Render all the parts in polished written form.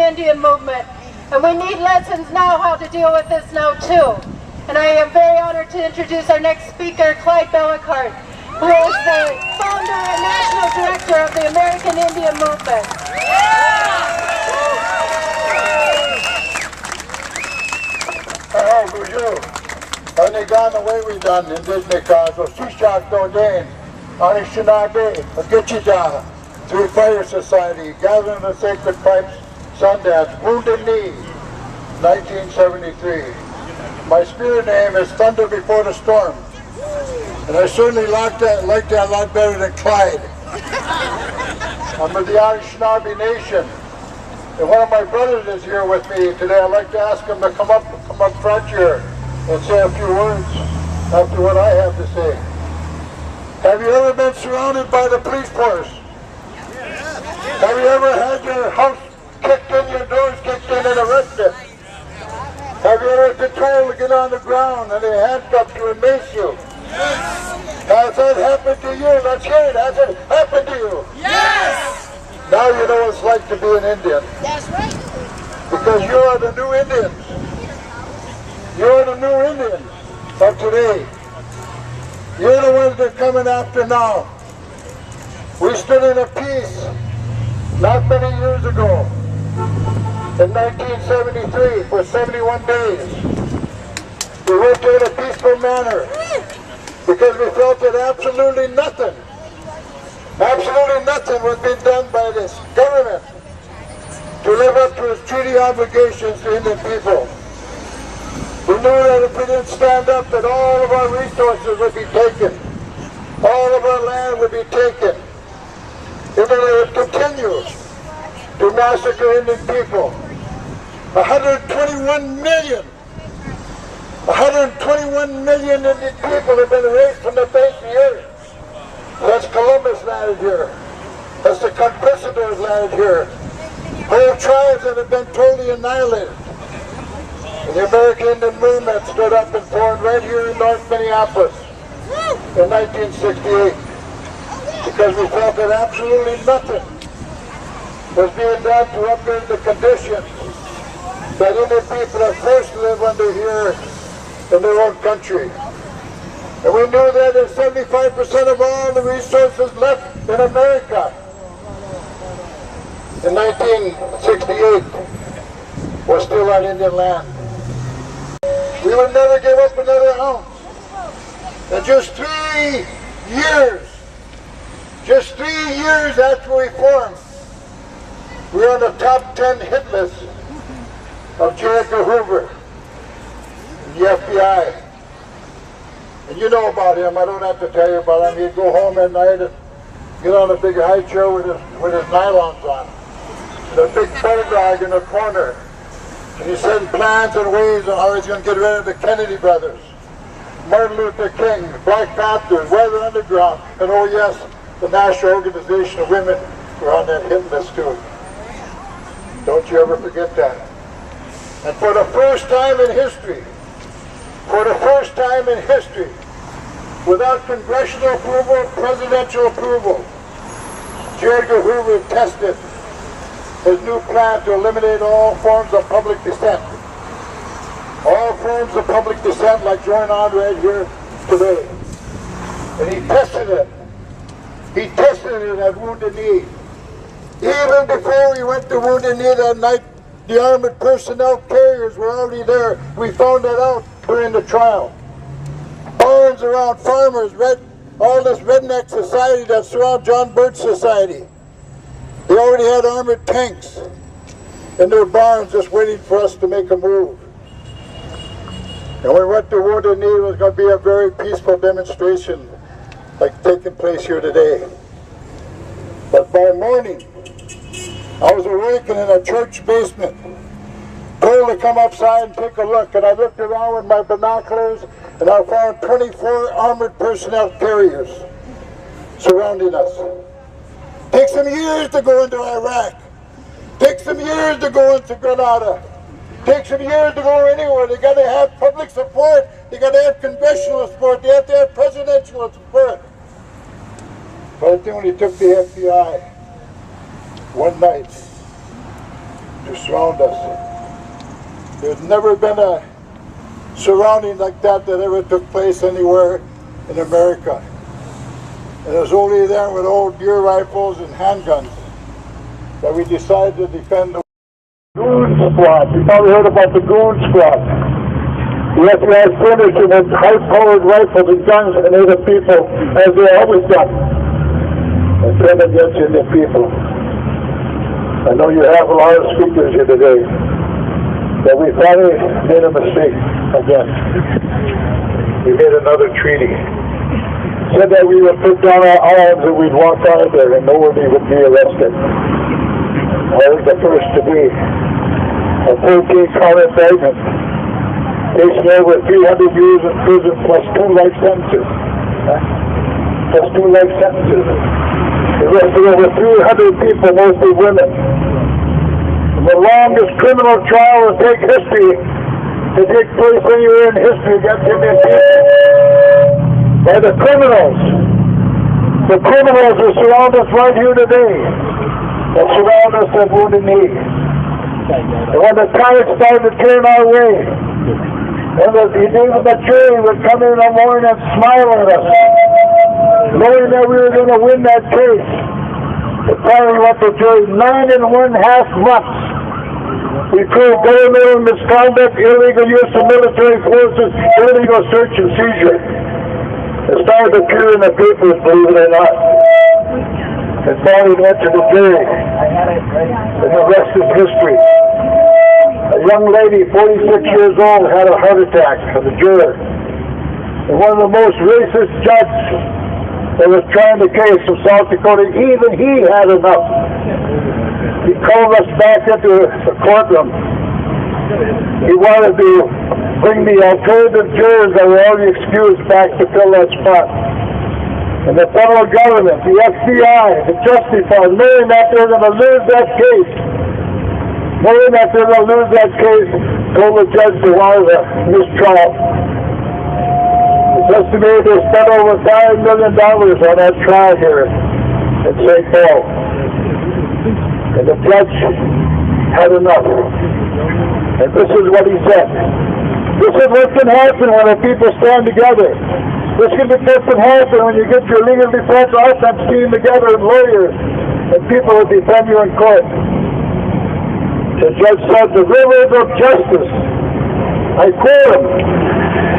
Indian movement. And we need lessons now how to deal with this now too. And I am very honored to introduce our next speaker, Clyde Bellecourt, who is the founder and national director of the American Indian movement. Anigan away we done in Disney cars, or Shishak no gain, Anishinabe, Agichida, through Fire Society, Gathering the Sacred Pipes, Sundance, Wounded Knee, 1973. My spirit name is Thunder Before the Storm, and I certainly like that a lot better than Clyde. I'm of the Anishinaabe Nation, and one of my brothers is here with me today. I'd like to ask him to come up front here and say a few words after what I have to say. Have you ever been surrounded by the police force? Have you ever had your house kicked in, your doors kicked in and arrested? Have you ever been told to get on the ground and they handcuffed you and mace you? Has that happened to you? Let's hear it. Has it happened to you? Yes! Now you know what it's like to be an Indian. That's right. Because you are the new Indians. You're the new Indians of today. You're the ones they're coming after now. We stood in a peace not many years ago, in 1973, for 71 days. We went there in a peaceful manner because we felt that absolutely nothing was being done by this government to live up to its treaty obligations to Indian people. We knew that if we didn't stand up, that all of our resources would be taken. All of our land would be taken. And then they would continue to massacre Indian people. 121 million Indian people have been erased from the face of the earth. That's Columbus landed here. That's the conquistadors landed here. Whole tribes that have been totally annihilated. And the American Indian movement stood up and formed right here in North Minneapolis in 1968 because we felt that absolutely nothing was being done to upgrade the conditions that Indian people are forced to live under here in their own country. And we knew that 75% of all the resources left in America in 1968 was still on Indian land. We would never give up another ounce. And just 3 years after we formed, we were on the top 10 hit list of J. Edgar Hoover, the FBI. And you know about him, I don't have to tell you about him. He'd go home at night and get on a big high chair with his nylons on, and a big bulldog in the corner. And he said plans and ways on how he's going to get rid of the Kennedy brothers, Martin Luther King, Black Panthers, Weather Underground, and oh yes, the National Organization of Women were on that hit list too. Don't you ever forget that. And for the first time in history, without congressional approval, presidential approval, J. Edgar Hoover tested his new plan to eliminate all forms of public dissent. All forms of public dissent like going on right here today. And he tested it. He tested it at Wounded Knee. Even before we went to Wounded Knee that night, the armored personnel carriers were already there. We found that out during the trial. Barns around farmers, all this redneck society that surrounds John Birch Society. They already had armored tanks in their barns just waiting for us to make a move. And we went to Wounded Knee. It was going to be a very peaceful demonstration like taking place here today. But by morning, I was awakened in a church basement, told to come outside and take a look. And I looked around with my binoculars and I found 24 armored personnel carriers surrounding us. Takes some years to go into Iraq. Takes some years to go into Grenada. Takes some years to go anywhere. They got to have public support. They got to have congressional support. They have to have presidential support. But I think when he took the FBI one night to surround us. There's never been a surrounding like that ever took place anywhere in America. And it was only then with old deer rifles and handguns that we decided to defend the Goon Squad. You probably heard about the Goon Squad. The FBI furnished them with high-powered rifles and guns and Native people, as they always done, and turned against Indian people. I know you have a lot of speakers here today, but we finally made a mistake again. We made another treaty. Said that we would put down our arms and we'd walk out of there and nobody would be arrested. I was the first to be. A 14-count indictment, facing over 300 years in prison plus 2 life sentences. Plus 2 life sentences. Arrested over 300 people, mostly women. And the longest criminal trial in history to take place anywhere in history against Indian people. By the criminals. The criminals who surround us right here today. That surround us at Wounded Knee. And when the tide started to turn our way, and even the jury would come in the morning and smile at us, knowing that we were going to win that case. But finally went to jury 9.5 months. We proved governmental misconduct, illegal use of military forces, illegal search and seizure. It started to appear in the papers, believe it or not. And finally went to the jury. And the rest is history. A young lady, 46 years old, had a heart attack as a juror. And one of the most racist judges that was trying the case from South Dakota, even he had enough. He called us back into the courtroom. He wanted to bring the alternative jurors that were already excused back to fill that spot. And the federal government, the FBI, the Justice Department, knowing that they were going to lose that case, told the judge they wanted a mistrial. It's estimated they spent over $5 million on that trial here in St. Paul. And the judge had enough. And this is what he said. This is what can happen when the people stand together. This is what can happen when you get your legal defense offense team together and lawyers and people will defend you in court. The judge said, the rivers of justice, I quote him,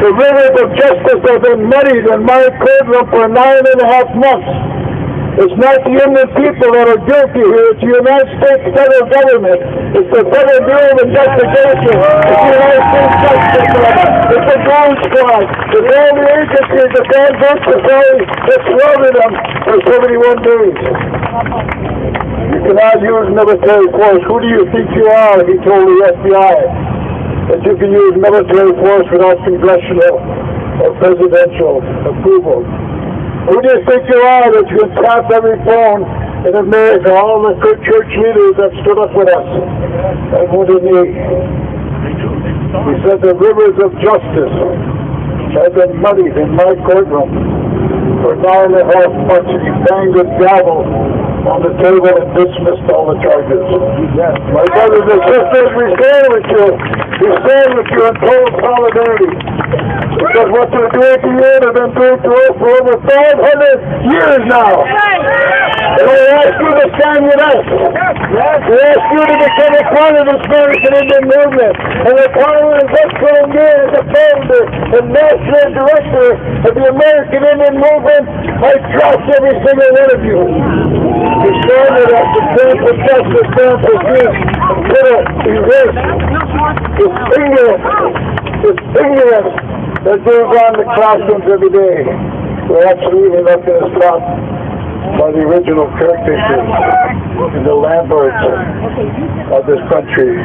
the rivers of justice have been muddied in my courtroom for 9.5 months. It's not the Indian people that are guilty here. It's the United States federal government. It's the Federal Bureau of Investigation. It's the United States Justice Department. It's the Goon Squad. It's all the agencies that stand up to say it's surrounded them for 71 days. You cannot use military force. Who do you think you are? He told the FBI that you can use military force without congressional or presidential approval. Who do you think you are that you can tap every phone in America, all the church leaders that stood up with us at Wounded Knee? He said the rivers of justice have been muddied in my courtroom for 9.5 months, and he banged his gavel on the table and dismissed all the charges. My brothers and sisters, we stand with you. We stand with you in total solidarity. Because what they're doing to you, they've been doing to us for over 500 years now. And we ask you to stand with us. We ask you to become a part of this American Indian movement. And the Parliament is us putting you as the founder and national director of the American Indian movement. I trust every single one of you. We stand with us to stand for justice, stand for peace, and put it erase this ignorance that goes on in the classrooms every day. We're absolutely not going to stop by the original caretakers and the landlords of this country.